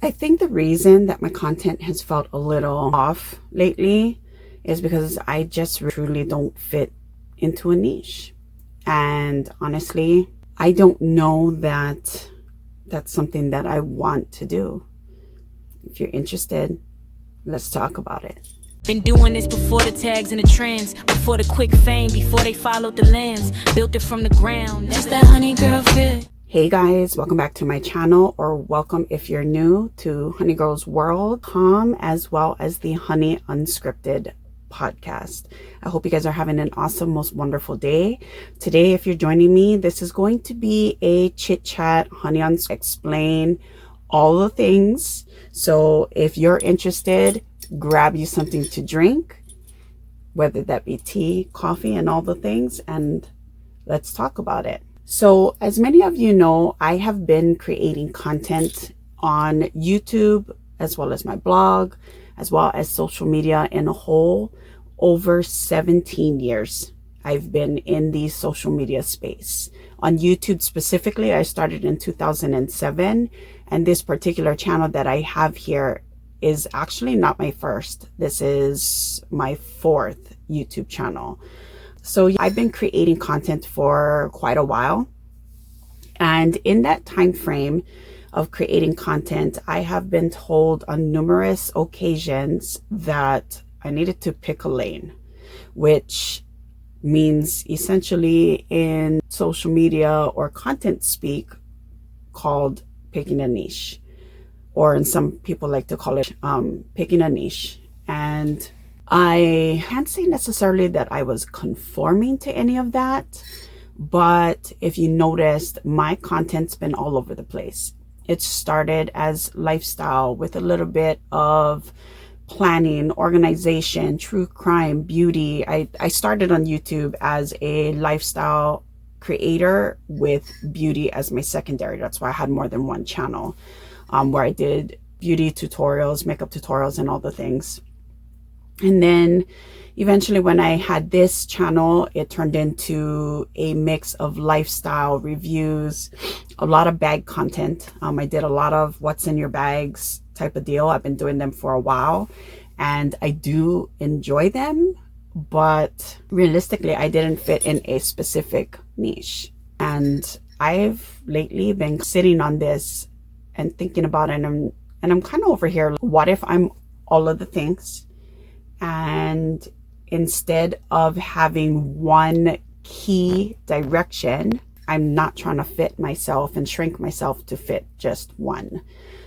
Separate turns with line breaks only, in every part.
I think the reason that my content has felt a little off lately is because I just truly don't fit into a niche. And honestly, I don't know that that's something that I want to do. If you're interested, let's talk about it.
Been doing this before the tags and the trends, before the quick fame, before they followed the lens, built it from the ground. That's that honey girl fit.
Hey guys, welcome back to my channel, or welcome if you're new to Honeygirl's as well as the Honey Unscripted podcast. I hope you guys are having an awesome, most wonderful day. Today, if you're joining me, this is going to be a chit chat, Honey explain all the things. So if you're interested, grab you something to drink, whether that be tea, coffee, and all the things, and let's talk about it. So as many of you know, I have been creating content on YouTube, as well as my blog, as well as social media in a whole, over 17 years. I've been in the social media space. On YouTube specifically, I started in 2007, and this particular channel that I have here is actually not my first. This is my fourth YouTube channel. So I've been creating content for quite a while. And in that time frame of creating content, I have been told on numerous occasions that I needed to pick a lane, which means essentially in social media or content speak called picking a niche, or in some people like to call it picking a niche. And I can't say necessarily that I was conforming to any of that, but if you noticed, my content's been all over the place. It started as lifestyle with a little bit of planning, organization, true crime, beauty. I started on YouTube as a lifestyle creator with beauty as my secondary. That's why I had more than one channel where I did beauty tutorials, makeup tutorials, and all the things. And then eventually when I had this channel, it turned into a mix of lifestyle reviews, a lot of bag content. I did a lot of what's in your bags type of deal. I've been doing them for a while and I do enjoy them, but realistically, I didn't fit in a specific niche. And I've lately been sitting on this and thinking about it, and I'm kind of over here, what if I'm all of the things? And instead of having one key direction, I'm not trying to fit myself and shrink myself to fit just one.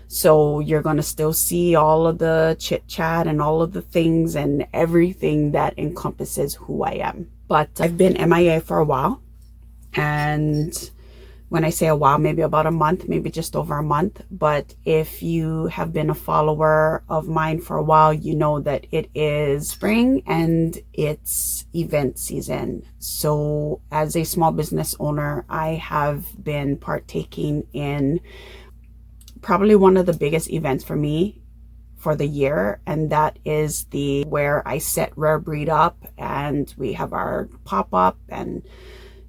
So you're going to still see all of the chit chat and all of the things and everything that encompasses who I am. But I've been MIA for a while. And when I say a while, maybe about a month, maybe just over a month. But if you have been a follower of mine for a while, you know that it is spring and it's event season. So as a small business owner, I have been partaking in probably one of the biggest events for me for the year, and that is the where I set Rare Breed up and we have our pop-up, and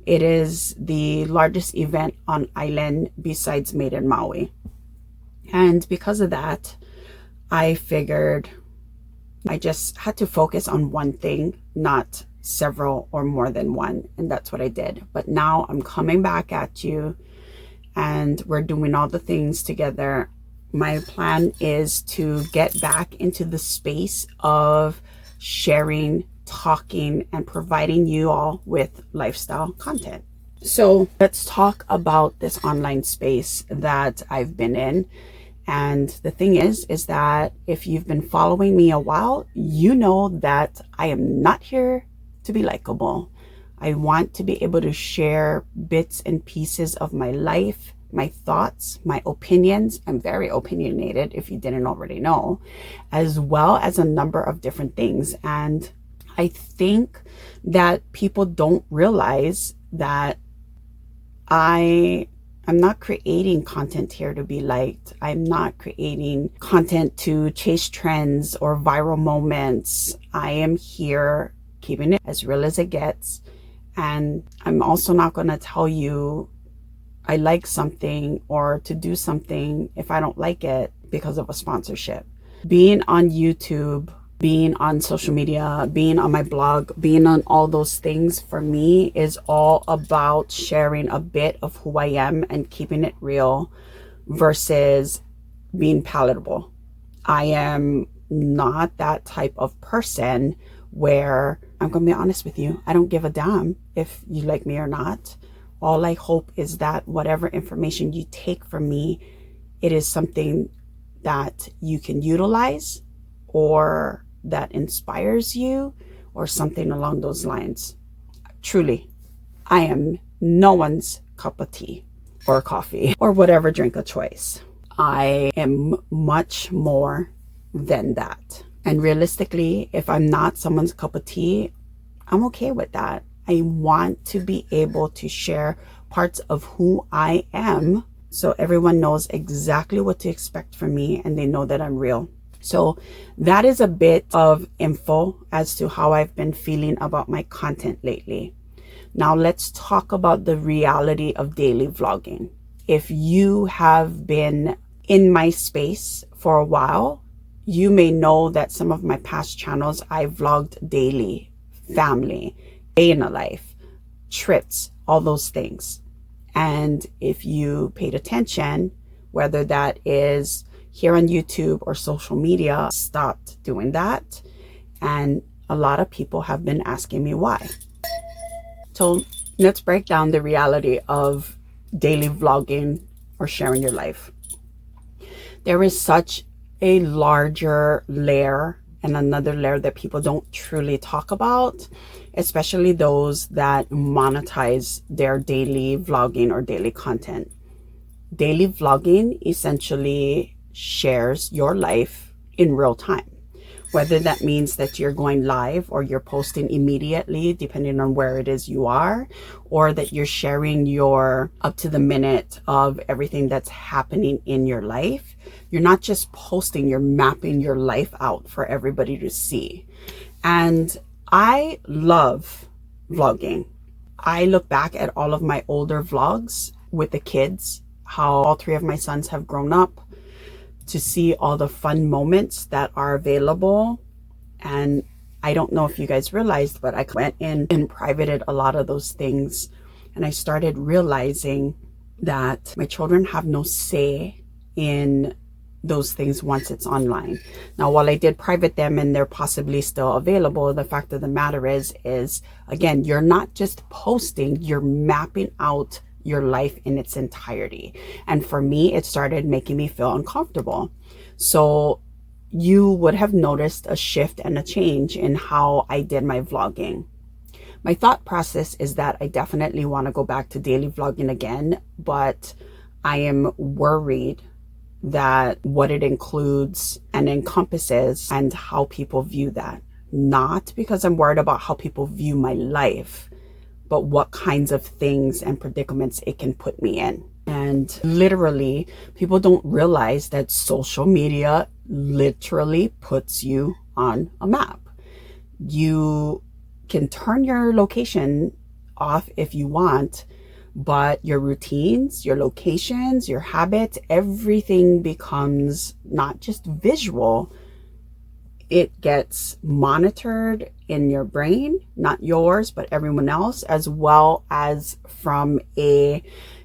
it is the largest event on island besides Made in Maui. And because of that, I figured I just had to focus on one thing, not several or more than one. And that's what I did. But now I'm coming back at you and we're doing all the things together. My plan is to get back into the space of sharing, talking, and providing you all with lifestyle content. So let's talk about this online space that I've been in. And the thing is that if you've been following me a while, you know that I am not here to be likable. I want to be able to share bits and pieces of my life, my thoughts, my opinions. I'm very opinionated, if you didn't already know, as well as a number of different things. And I think that people don't realize that I'm not creating content here to be liked. I'm not creating content to chase trends or viral moments. I am here keeping it as real as it gets. And I'm also not going to tell you I like something or to do something if I don't like it. because of a sponsorship. Being on YouTube, being on social media, being on my blog, being on all those things for me is all about sharing a bit of who I am and keeping it real versus being palatable. I am not that type of person where I'm going to be honest with you. I don't give a damn if you like me or not. All I hope is that whatever information you take from me, it is something that you can utilize or that inspires you or something along those lines. Truly, I am no one's cup of tea or coffee or whatever drink of choice. I am much more than that. And realistically, if I'm not someone's cup of tea, I'm okay with that. I want to be able to share parts of who I am so everyone knows exactly what to expect from me and they know that I'm real. So that is a bit of info as to how I've been feeling about my content lately. Now let's talk about the reality of daily vlogging. If you have been in my space for a while, you may know that some of my past channels, I vlogged daily, family, day in a life, trips, all those things. And if you paid attention, whether that is here on YouTube or social media, stopped doing that. And a lot of people have been asking me why. So let's break down the reality of daily vlogging or sharing your life. There is such a larger layer and another layer that people don't truly talk about, especially those that monetize their daily vlogging or daily content. Daily vlogging essentially shares your life in real time, whether that means that you're going live or you're posting immediately, depending on where it is you are, or that you're sharing your up to the minute of everything that's happening in your life. You're not just posting, you're mapping your life out for everybody to see. And I love vlogging. I look back at all of my older vlogs with the kids, how all three of my sons have grown up, to see all the fun moments that are available. And I don't know if you guys realized, but I went in and privated a lot of those things. And I started realizing that my children have no say in those things once it's online. Now, while I did private them and they're possibly still available, the fact of the matter is again, you're not just posting, you're mapping out your life in its entirety. And for me, it started making me feel uncomfortable. So you would have noticed a shift and a change in how I did my vlogging. My thought process is that I definitely want to go back to daily vlogging again, but I am worried that what it includes and encompasses and how people view that. Not because I'm worried about how people view my life, but what kinds of things and predicaments it can put me in. And literally, people don't realize that social media literally puts you on a map. You can turn your location off if you want, but your routines, your locations, your habits, everything becomes not just visual, it gets monitored in your brain, not yours, but everyone else, as well as from a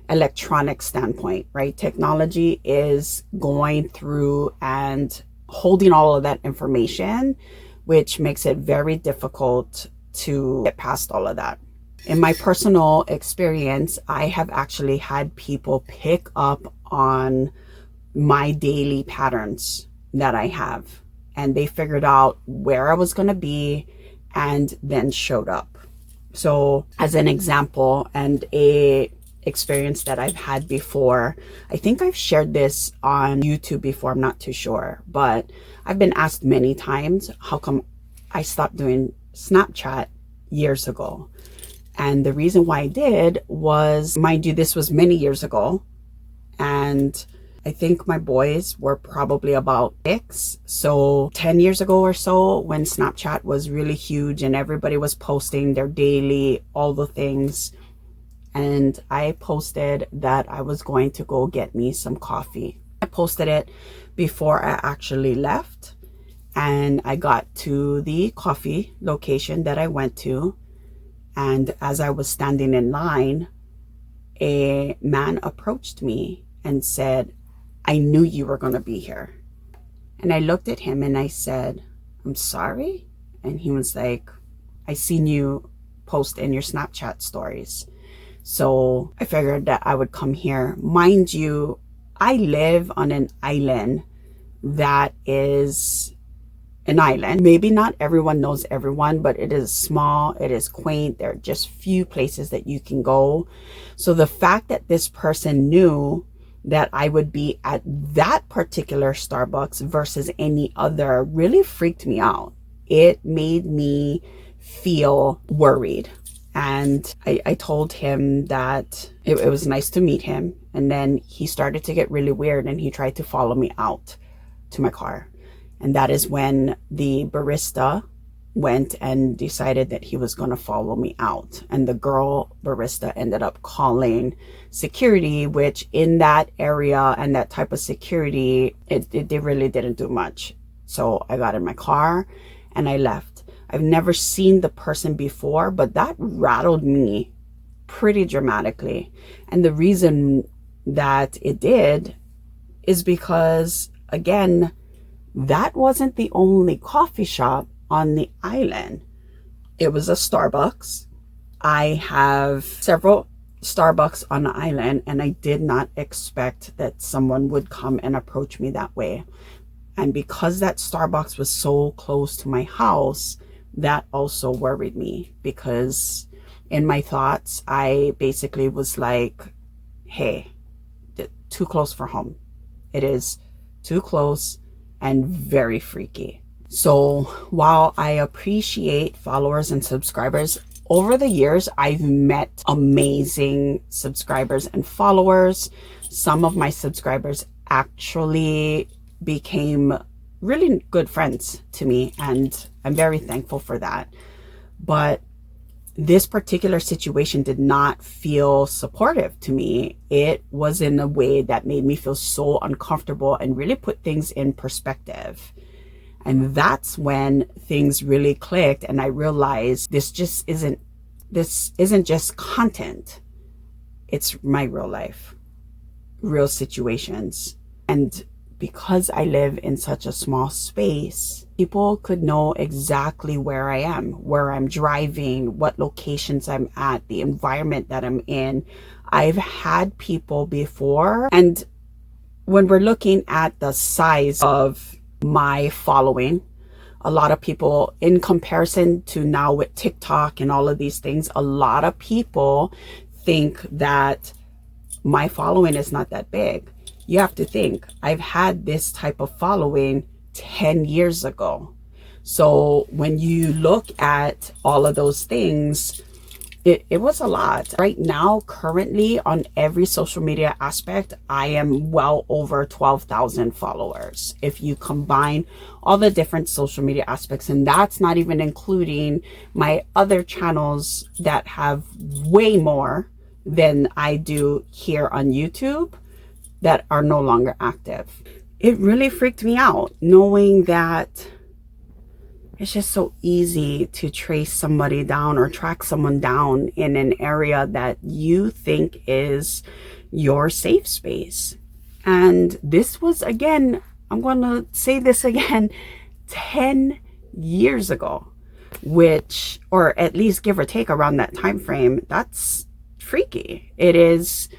electronic standpoint, right? Technology is going through and holding all of that information, which makes it very difficult to get past all of that. In my personal experience, I have actually had people pick up on my daily patterns that I have, and they figured out where I was going to be and then showed up. So as an example and a experience that I've had before, I think I've shared this on YouTube before, I'm not too sure, but I've been asked many times how come I stopped doing Snapchat years ago. And the reason why I did was, mind you, this was many years ago, and I think my boys were probably about 6. So 10 years ago or so, when Snapchat was really huge and everybody was posting their daily, all the things. And I posted that I was going to go get me some coffee. I posted it before I actually left. And I got to the coffee location that I went to. And as I was standing in line, a man approached me and said, "I knew you were going to be here." And I looked at him and I said, "I'm sorry." And he was like, "I seen you post in your Snapchat stories. So I figured that I would come here." Mind you, I live on an island that is an island. Maybe not everyone knows everyone, but it is small, it is quaint. There are just few places that you can go. So the fact that this person knew that I would be at that particular Starbucks versus any other really freaked me out. It made me feel worried. And I told him that it was nice to meet him. And then he started to get really weird and he tried to follow me out to my car. And that is when the barista went and decided that he was going to follow me out. And the girl barista ended up calling security, which in that area and that type of security, they really didn't do much. So I got in my car and I left. I've never seen the person before, but that rattled me pretty dramatically. And the reason that it did is because, again, that wasn't the only coffee shop on the island. It was a Starbucks. I have several Starbucks on the island, and I did not expect that someone would come and approach me that way. And because that Starbucks was so close to my house, that also worried me, because in my thoughts, I basically was like, hey, too close for home. It is too close and very freaky. So while I appreciate followers and subscribers, over the years, I've met amazing subscribers and followers. Some of my subscribers actually became really good friends to me, and I'm very thankful for that. But this particular situation did not feel supportive to me. It was in a way that made me feel so uncomfortable and really put things in perspective. And that's when things really clicked and I realized this isn't just content. It's my real life, real situations. And because I live in such a small space, people could know exactly where I am, where I'm driving, what locations I'm at, the environment that I'm in. I've had people before, and when we're looking at the size of my following, a lot of people, in comparison to now with TikTok and all of these things, a lot of people think that my following is not that big. You have to think, I've had this type of following 10 years ago. So when you look at all of those things, it was a lot. Right now, currently on every social media aspect, I am well over 12,000 followers. If you combine all the different social media aspects, and that's not even including my other channels that have way more than I do here on YouTube that are no longer active. It really freaked me out knowing that it's just so easy to trace somebody down or track someone down in an area that you think is your safe space. And this was, again, I'm going to say this again, 10 years ago, which, or at least give or take around that time frame. That's freaky. It is.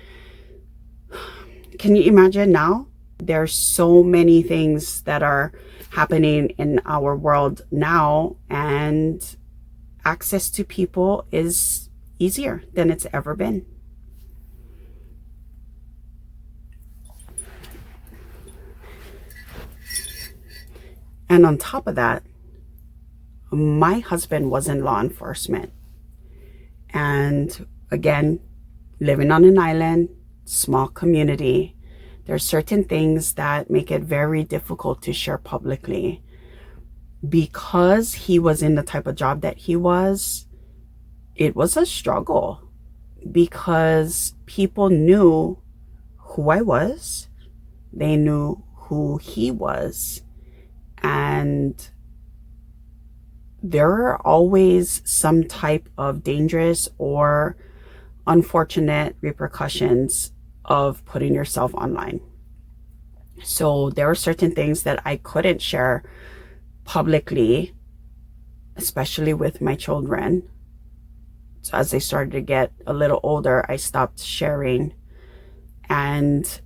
Can you imagine now? There's so many things that are happening in our world now, and access to people is easier than it's ever been. And on top of that, my husband was in law enforcement. And again, living on an island, small community, there are certain things that make it very difficult to share publicly. Because he was in the type of job that he was, it was a struggle, because people knew who I was. They knew who he was. And there are always some type of dangerous or unfortunate repercussions of putting yourself online. So there are certain things that I couldn't share publicly, especially with my children. So as they started to get a little older, I stopped sharing. And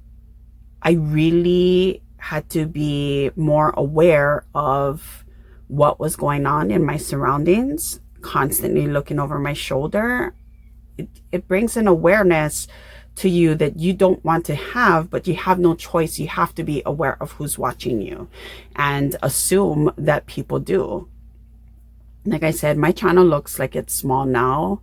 I really had to be more aware of what was going on in my surroundings, constantly looking over my shoulder. It brings an awareness to you that you don't want to have, but you have no choice. You have to be aware of who's watching you and assume that people do. Like I said, my channel looks like it's small now,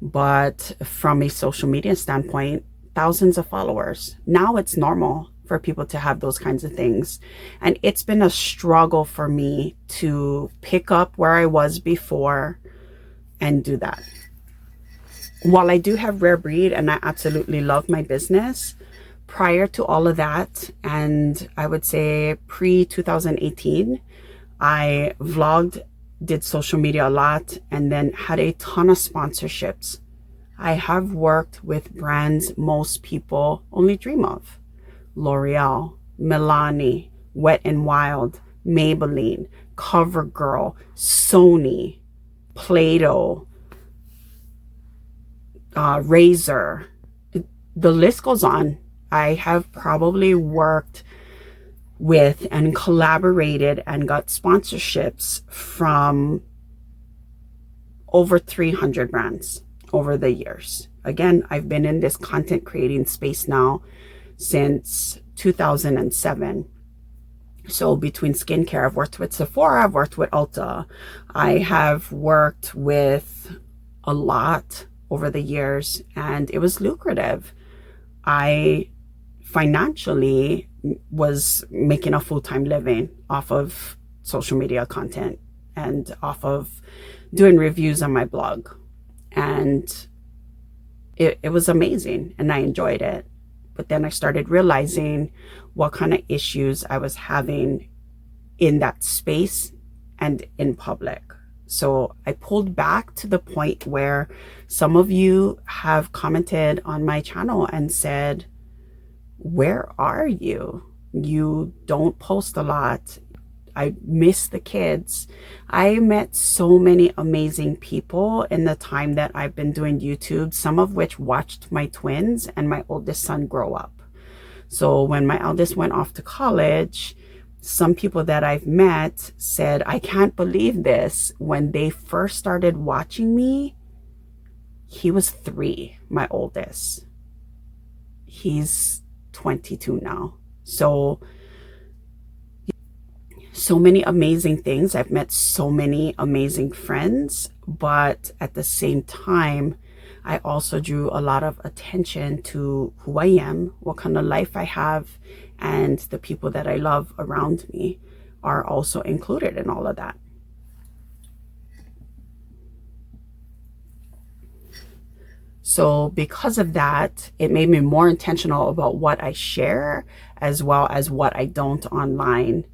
but from a social media standpoint, thousands of followers. Now it's normal for people to have those kinds of things. And it's been a struggle for me to pick up where I was before and do that. While I do have Rare Breed and I absolutely love my business, prior to all of that, and I would say pre-2018, I vlogged, did social media a lot, and then had a ton of sponsorships. I have worked with brands most people only dream of. L'Oreal, Milani, Wet n Wild, Maybelline, CoverGirl, Sony, Play-Doh, Razor. The list goes on. I have probably worked with and collaborated and got sponsorships from over 300 brands over the years. Again, I've been in this content creating space now since 2007. So between skincare, I've worked with Sephora, I've worked with Ulta. I have worked with a lot over the years, and it was lucrative. I financially was making a full-time living off of social media content and off of doing reviews on my blog. And it was amazing and I enjoyed it. But then I started realizing what kind of issues I was having in that space and in public. So I pulled back to the point where some of you have commented on my channel and said, where are you? You don't post a lot. I miss the kids. I met so many amazing people in the time that I've been doing YouTube, some of which watched my twins and my oldest son grow up. So when my eldest went off to college, some people that I've met said, I can't believe this. When they first started watching me, he was 3, my oldest. He's 22 now. So many amazing things. I've met so many amazing friends, but at the same time, I also drew a lot of attention to who I am, what kind of life I have, and the people that I love around me are also included in all of that. So because of that, it made me more intentional about what I share as well as what I don't online.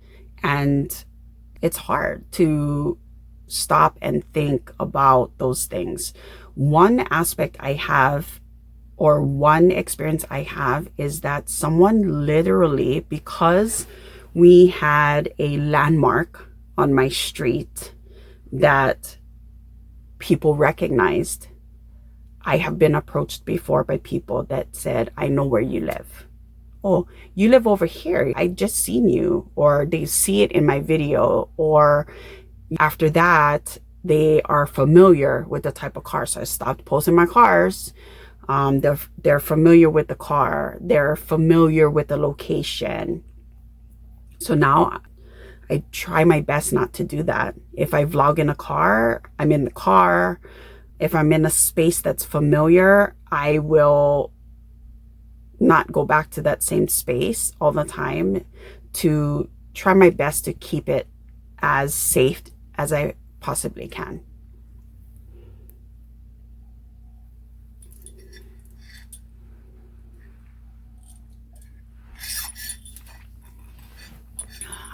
And it's hard to stop and think about those things. One aspect I have, or one experience I have, is that someone literally, because we had a landmark on my street that people recognized, I have been approached before by people that said, I know where you live. Oh, you live over here. I just seen you. Or they see it in my video. Or after that, they are familiar with the type of car. So I stopped posting my cars. They're familiar with the car. They're familiar with the location. So now I try my best not to do that. If I vlog in a car, I'm in the car. If I'm in a space that's familiar, I will not go back to that same space all the time, to try my best to keep it as safe as I possibly can.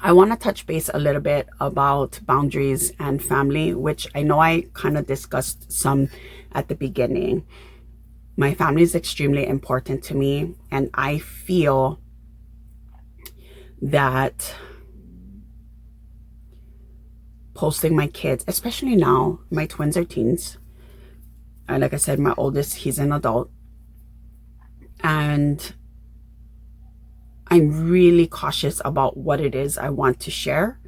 I want to touch base a little bit about boundaries and family, which I know I kind of discussed some at the beginning. My family is extremely important to me, and I feel that posting my kids, especially now, my twins are teens. And like I said, my oldest, he's an adult. And I'm really cautious about what it is I want to share.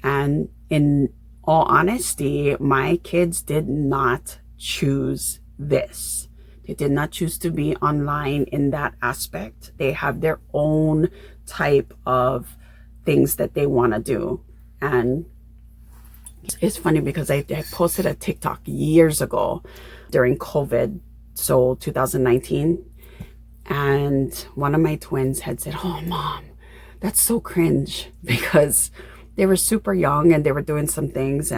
And in all honesty, my kids did not choose this. They did not choose to be online in that aspect. They have their own type of things that they want to do. And it's funny because I posted a TikTok years ago during COVID, so 2019. And one of my twins had said, "Oh, Mom, that's so cringe," because they were super young and they were doing some things.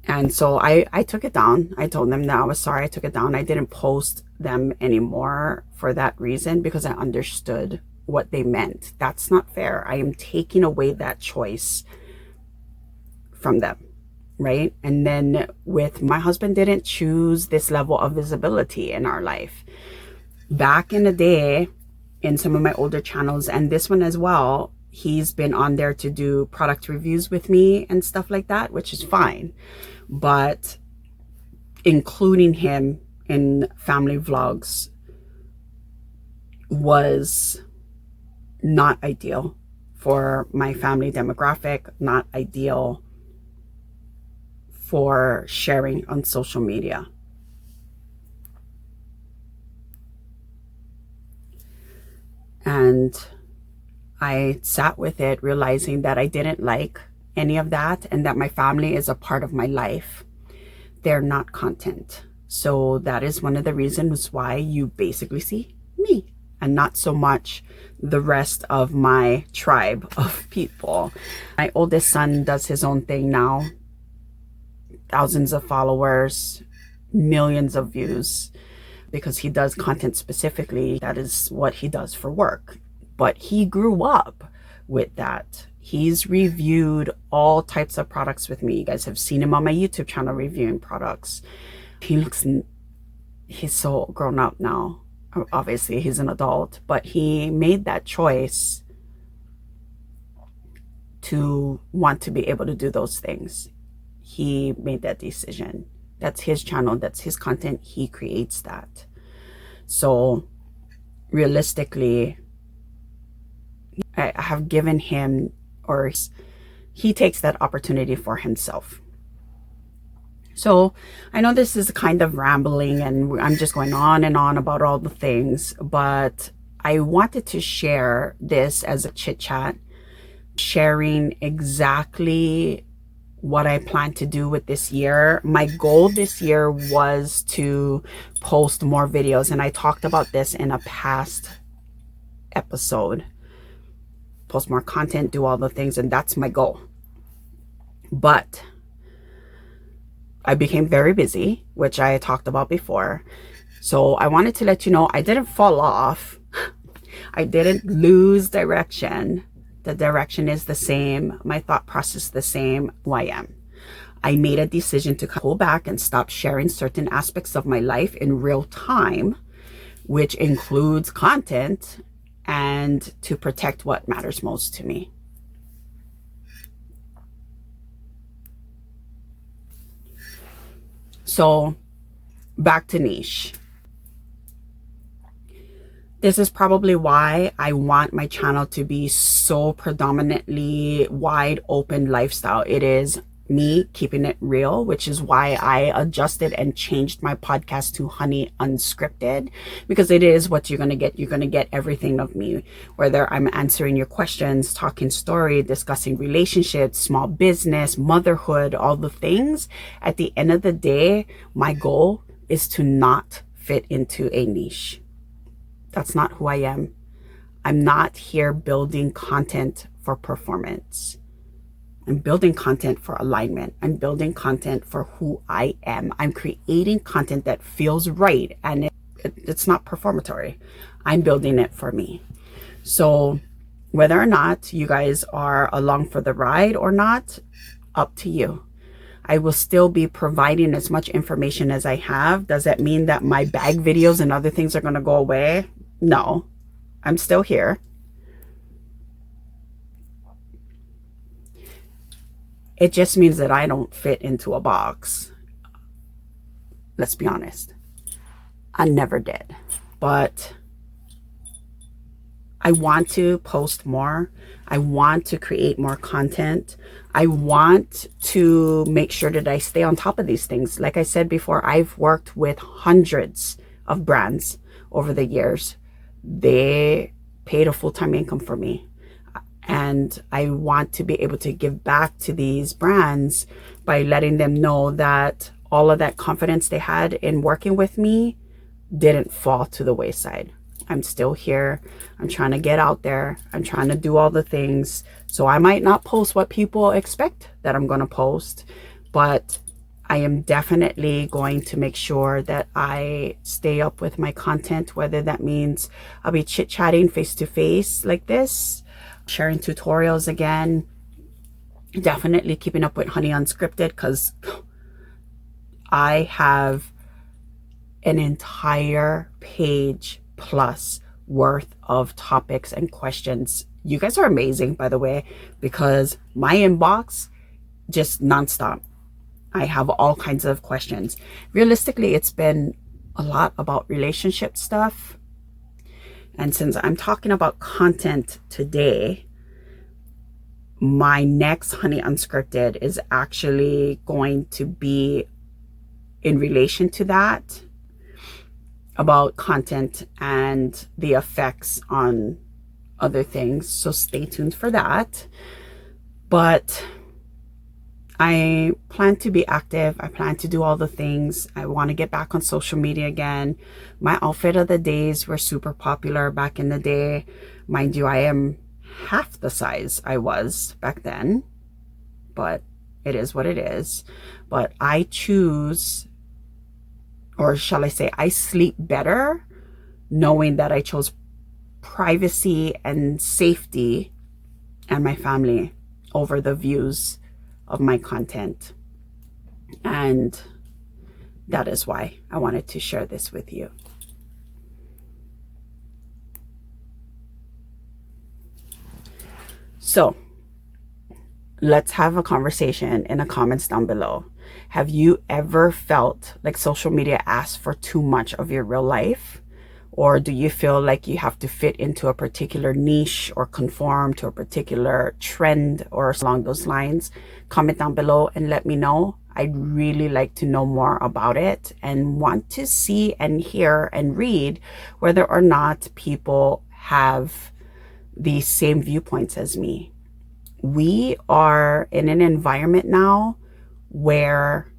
And so I took it down. I told them that I was sorry. I took it down. I didn't post them anymore for that reason, because I understood what they meant. That's not fair. I am taking away that choice from them, right? And then with my husband, didn't choose this level of visibility in our life. Back in the day, in some of my older channels, and this one as well, he's been on there to do product reviews with me and stuff like that, which is fine. But including him in family vlogs was not ideal for my family demographic, not ideal for sharing on social media. And I sat with it, realizing that I didn't like any of that, and that my family is a part of my life. They're not content. So that is one of the reasons why you basically see me and not so much the rest of my tribe of people. My oldest son does his own thing now. Thousands of followers, millions of views, because he does content specifically. That is what he does for work. But he grew up with that. He's reviewed all types of products with me. You guys have seen him on my YouTube channel reviewing products. He's so grown up now. Obviously, he's an adult, but he made that choice to want to be able to do those things. He made that decision. That's his channel. That's his content. He creates that. So realistically, I have given him, or he takes that opportunity for himself. So I know this is kind of rambling and I'm just going on and on about all the things, but I wanted to share this as a chit chat, sharing exactly what I plan to do with this year. My goal this year was to post more videos, and I talked about this in a past episode. Post more content, do all the things, and that's my goal. But I became very busy, which I talked about before. So I wanted to let you know I didn't fall off. I didn't lose direction. The direction is the same. My thought process is the same. Who I am. I made a decision to pull back and stop sharing certain aspects of my life in real time, which includes content, and to protect what matters most to me. So back to niche. This is probably why I want my channel to be so predominantly wide open lifestyle. It is me keeping it real, which is why I adjusted and changed my podcast to Honey Unscripted, because it is what you're going to get. You're going to get everything of me, whether I'm answering your questions, talking story, discussing relationships, small business, motherhood, all the things. At the end of the day, my goal is to not fit into a niche. That's not who I am. I'm not here building content for performance. I'm building content for alignment. I'm building content for who I am. I'm creating content that feels right, and it's not performatory. I'm building it for me. So Whether or not you guys are along for the ride or not, up to you. I will still be providing as much information as I have. Does that mean that my bag videos and other things are going to go away? No, I'm still here. It just means that I don't fit into a box. Let's be honest. I never did. But I want to post more. I want to create more content. I want to make sure that I stay on top of these things. Like I said before, I've worked with hundreds of brands over the years. They paid a full-time income for me. And I want to be able to give back to these brands by letting them know that all of that confidence they had in working with me didn't fall to the wayside. I'm still here. I'm trying to get out there. I'm trying to do all the things. So I might not post what people expect that I'm going to post, but I am definitely going to make sure that I stay up with my content, whether that means I'll be chit-chatting face-to-face like this, sharing tutorials again, definitely keeping up with Honey Unscripted, because I have an entire page plus worth of topics and questions. You guys are amazing, by the way, because my inbox just nonstop. I have all kinds of questions. Realistically, it's been a lot about relationship stuff. And since I'm talking about content today, my next Honey Unscripted is actually going to be in relation to that, about content and the effects on other things. So stay tuned for that. But I plan to be active. I plan to do all the things. I want to get back on social media again. My outfit of the days were super popular back in the day. Mind you, I am half the size I was back then, but it is what it is. But I choose, or shall I say, I sleep better knowing that I chose privacy and safety and my family over the views of my content. And that is why I wanted to share this with you. So let's have a conversation in the comments down below. Have you ever felt like social media asks for too much of your real life? Or do you feel like you have to fit into a particular niche or conform to a particular trend or along those lines? Comment down below and let me know. I'd really like to know more about it and want to see and hear and read whether or not people have the same viewpoints as me. We are in an environment now where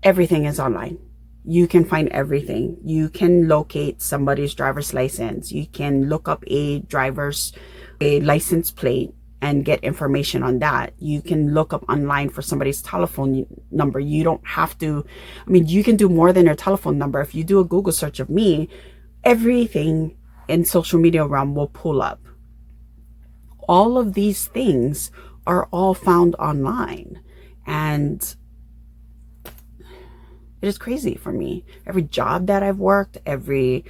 everything is online. You can find everything. You can locate somebody's driver's license. You can look up a license plate and get information on that. You can look up online for somebody's telephone number. You don't have to, you can do more than your telephone number. If you do a Google search of me, everything in social media realm will pull up. All of these things are all found online, and it is crazy for me. Every job that I've worked, every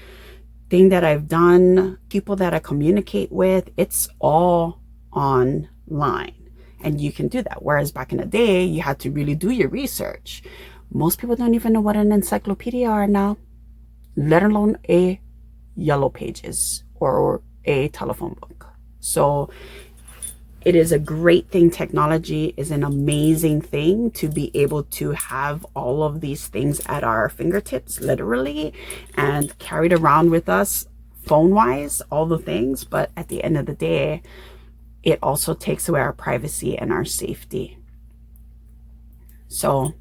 thing that I've done, people that I communicate with, it's all online. And you can do that. Whereas back in the day, you had to really do your research. Most people don't even know what an encyclopedia are now, let alone a yellow pages or a telephone book. So it is a great thing. Technology is an amazing thing to be able to have all of these things at our fingertips, literally, and carried around with us phone-wise, all the things. But at the end of the day, it also takes away our privacy and our safety. So,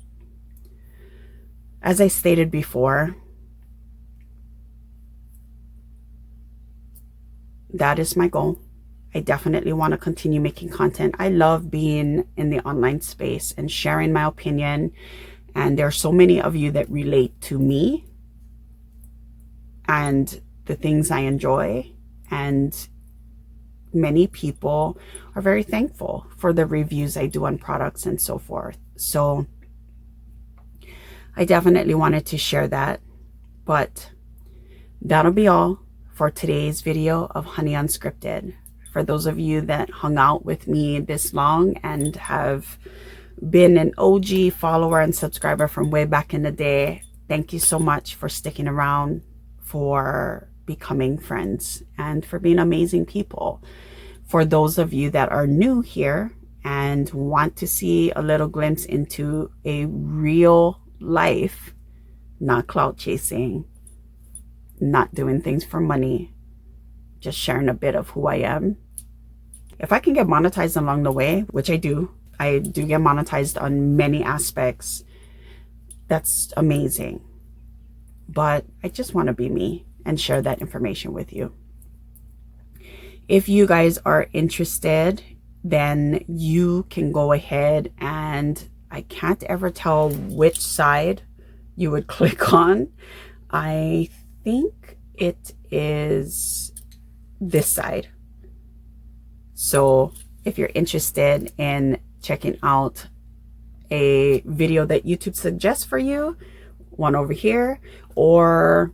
as I stated before, that is my goal. I definitely want to continue making content. I love being in the online space and sharing my opinion. And there are so many of you that relate to me and the things I enjoy. And many people are very thankful for the reviews I do on products and so forth. So I definitely wanted to share that. But that'll be all for today's video of Honey Unscripted. For those of you that hung out with me this long and have been an OG follower and subscriber from way back in the day, thank you so much for sticking around, for becoming friends, and for being amazing people. For those of you that are new here and want to see a little glimpse into a real life, not clout chasing, not doing things for money, just sharing a bit of who I am. If I can get monetized along the way, which I do get monetized on many aspects, that's amazing. But I just want to be me and share that information with you. If you guys are interested, then you can go ahead, and I can't ever tell which side you would click on. I think it is this side. So if you're interested in checking out a video that YouTube suggests for you, one over here, or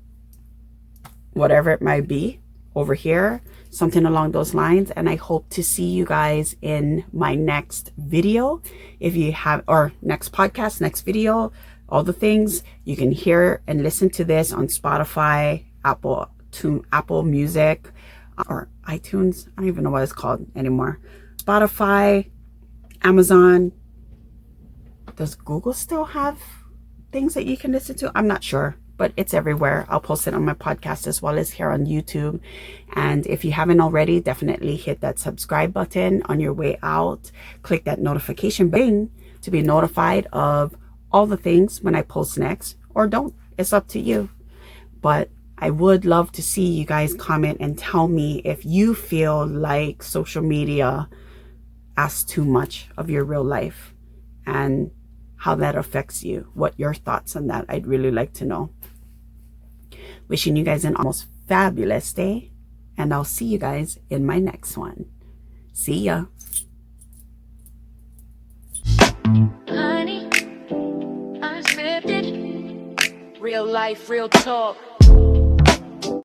whatever it might be over here, something along those lines. And I hope to see you guys in my next video. If you have, or next podcast, next video, all the things, you can hear and listen to this on Spotify, Apple Music, or iTunes. I don't even know what it's called anymore. Spotify, Amazon. Does Google still have things that you can listen to? I'm not sure, but it's everywhere. I'll post it on my podcast as well as here on YouTube. And if you haven't already, definitely hit that subscribe button on your way out. Click that notification bell to be notified of all the things when I post next, or don't. It's up to you. But I would love to see you guys comment and tell me if you feel like social media asks too much of your real life and how that affects you. What your thoughts on that? I'd really like to know. Wishing you guys an almost fabulous day, and I'll see you guys in my next one. See ya.
Honey, unscripted. Real life, real talk.